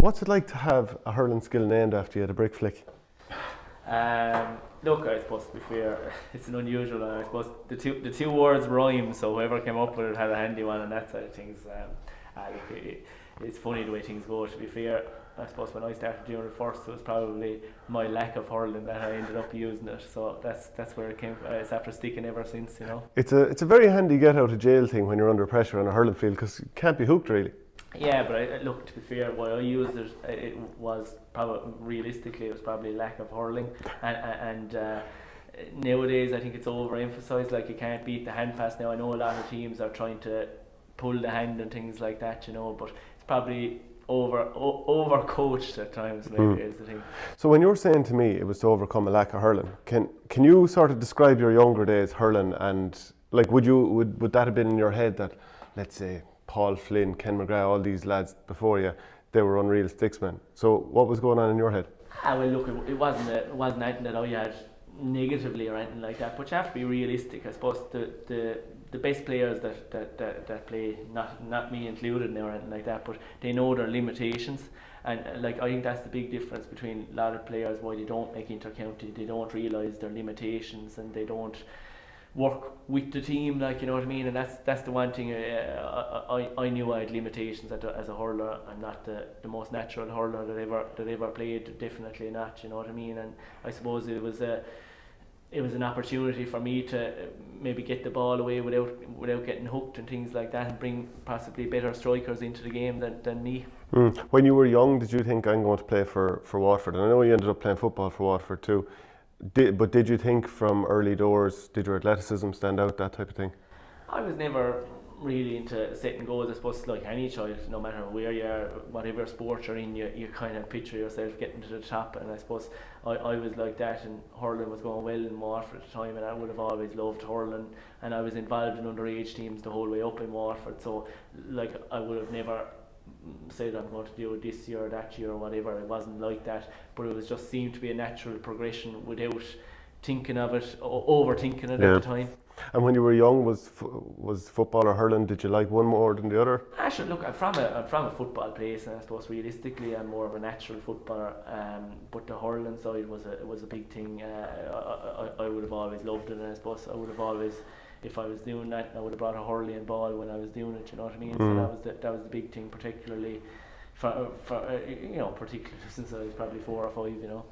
What's it like to have a hurling skill named after you at a brick flick? Look, I suppose to be fair, it's an unusual one. I suppose the two words rhyme, so whoever came up with it had a handy one on that side of things. It's funny the way things go. To be fair, I suppose when I started doing it first, it was probably my lack of hurling that I ended up using it. So that's where it came from. It's after sticking ever since, you know. It's a very handy get out of jail thing when you're under pressure on a hurling field because you can't be hooked really. Yeah, but look, to be fair, why I used it, it was probably realistically it was probably lack of hurling, and nowadays I think it's overemphasised. Like you can't beat the hand pass now. I know a lot of teams are trying to pull the hand and things like that, you know, but it's probably over coached at times. Maybe is the thing. So when you were saying to me it was to overcome a lack of hurling, can you sort of describe your younger days hurling, and like would that have been in your head that, let's say, Paul Flynn, Ken McGrath, all these lads before you, they were unreal sticksmen. So what was going on in your head? Well, look, it wasn't anything that I had negatively or anything like that. But you have to be realistic. I suppose the best players that play, not me included or anything like that, but they know their limitations. And like I think that's the big difference between a lot of players, why they don't make inter-county. They don't realise their limitations and they don't work with the team, like, you know what I mean. And that's the one thing. I knew I had limitations as a hurler. I'm not the most natural hurler that ever played, definitely not, you know what I mean. And I suppose it was an opportunity for me to maybe get the ball away without getting hooked and things like that, and bring possibly better strikers into the game than me. When you were young, did you think I'm going to play for Watford? And I know you ended up playing football for Watford too. But did you think from early doors, did your athleticism stand out, that type of thing? I was never really into setting goals. I suppose like any child, no matter where you are, whatever sport you're in, you kind of picture yourself getting to the top. And I suppose I was like that, and hurling was going well in Waterford at the time, and I would have always loved hurling. And I was involved in underage teams the whole way up in Waterford, so like I would have never said I'm going to do it this year or that year or whatever. It wasn't like that, but it was just seemed to be a natural progression without thinking of it, overthinking it at the time. And when you were young, was football or hurling, did you like one more than the other? Actually, look, I'm from a football place, and I suppose realistically I'm more of a natural footballer. But the hurling side was a big thing. I would have always loved it, and I suppose I would have always, if I was doing that, I would have brought a hurling ball when I was doing it. You know what I mean? So that was the big thing, particularly for particularly since I was probably 4 or 5. You know.